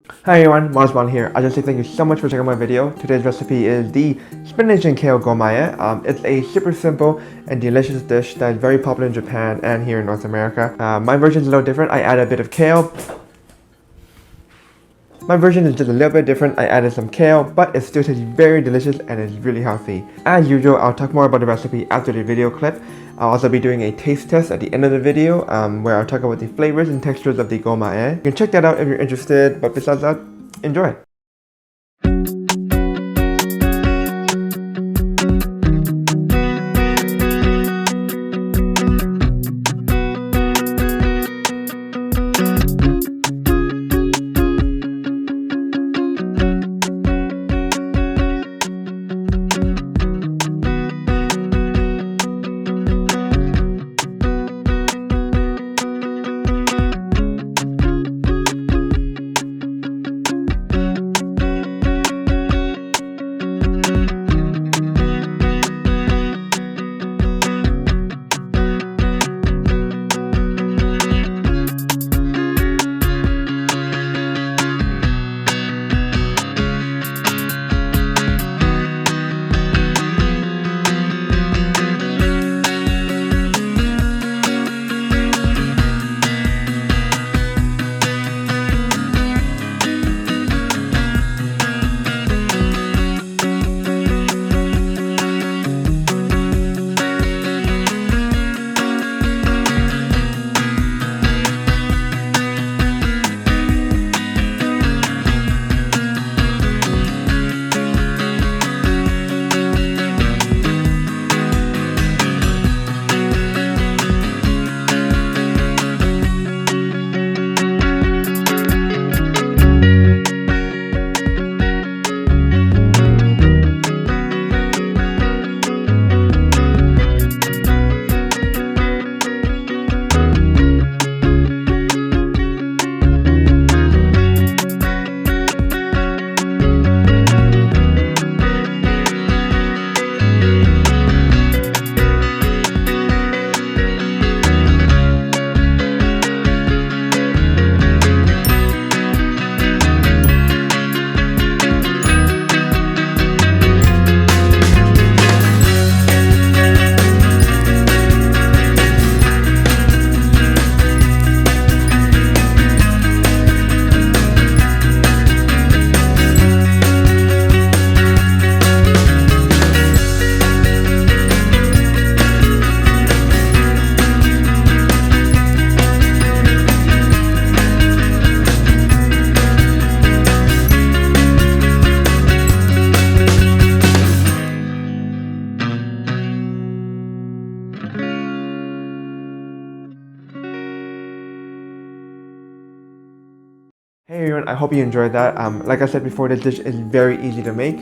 Hi everyone, Mars here. I just say thank you so much for checking out my video. Today's recipe is the spinach and kale Gomaae. It's a super simple and delicious dish that is very popular in Japan and here in North America. My version is a little different. I add a bit of kale. My version is just a little bit different. I added some kale, but it still tastes very delicious and is really healthy. As usual, I'll talk more about the recipe after the video clip. I'll also be doing a taste test at the end of the video where I'll talk about the flavors and textures of the Gomaae. You can check that out if you're interested, but besides that, enjoy! Hey everyone, I hope you enjoyed that. Like I said before, this dish is very easy to make.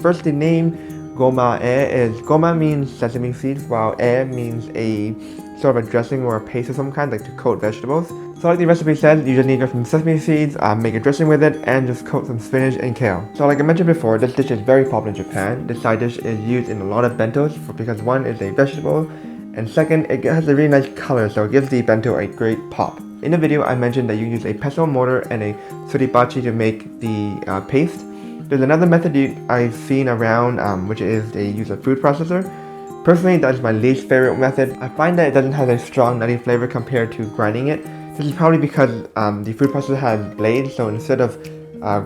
First, the name Gomaae is Goma means sesame seeds, while e means a sort of a dressing or a paste of some kind, like to coat vegetables. So like the recipe says, you just need some sesame seeds, make a dressing with it, and just coat some spinach and kale. So like I mentioned before, this dish is very popular in Japan. This side dish is used in a lot of bentos because one, is a vegetable, and second, it has a really nice color, so it gives the bento a great pop. In the video, I mentioned that you use a pestle mortar and a suribachi to make the paste. There's another method I've seen around, which is they use a food processor. Personally, that's my least favorite method. I find that it doesn't have a strong nutty flavor compared to grinding it. This is probably because the food processor has blades, so instead of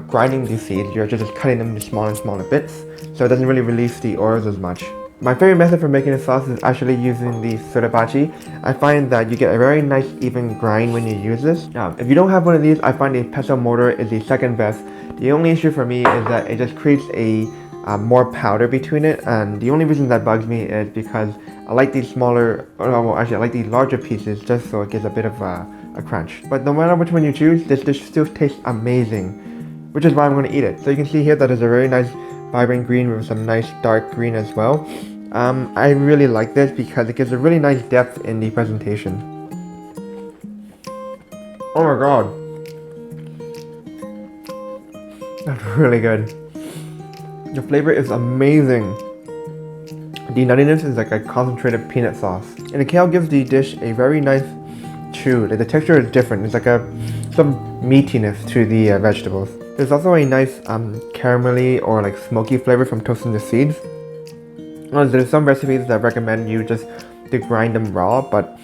grinding the seeds, you're just cutting them into smaller and smaller bits, so it doesn't really release the oils as much. My favorite method for making the sauce is actually using the suribachi. I find that you get a very nice even grind when you use this. If you don't have one of these, I find a pestle mortar is the second best. The only issue for me is that it just creates a more powder between it, and the only reason that bugs me is because I like these smaller, well actually I like these larger pieces just so it gives a bit of a crunch. But no matter which one you choose, this dish still tastes amazing, which is why I'm going to eat it. So you can see here that there's a very nice vibrant green with some nice dark green as well. I really like this because it gives a really nice depth in the presentation. Oh my god, that's really good. The flavor is amazing. The nuttiness is like a concentrated peanut sauce, and the kale gives the dish a very nice chew. Like the texture is different. It's like a some meatiness to the vegetables. There's also a nice caramelly or like smoky flavor from toasting the seeds. There's some recipes that recommend you just to grind them raw, but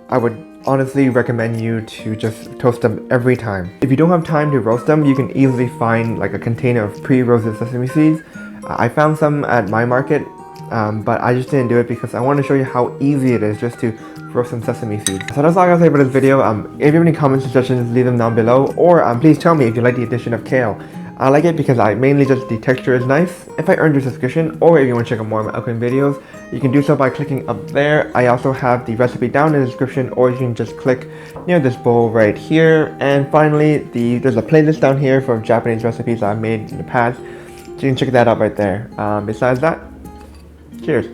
I would honestly recommend you to just toast them every time. If you don't have time to roast them, you can easily find like a container of pre-roasted sesame seeds. I found some at my market, but I just didn't do it because I want to show you how easy it is just to roast some sesame seeds. So that's all I gotta say about this video. If you have any comments, suggestions, leave them down below, or please tell me if you like the addition of kale. I like it because mainly just the texture is nice. If I earned your subscription, or if you want to check out more of my upcoming videos, you can do so by clicking up there. I also have the recipe down in the description, or you can just click near this bowl right here. And finally, there's a playlist down here for Japanese recipes I've made in the past, so you can check that out right there. Besides that, cheers.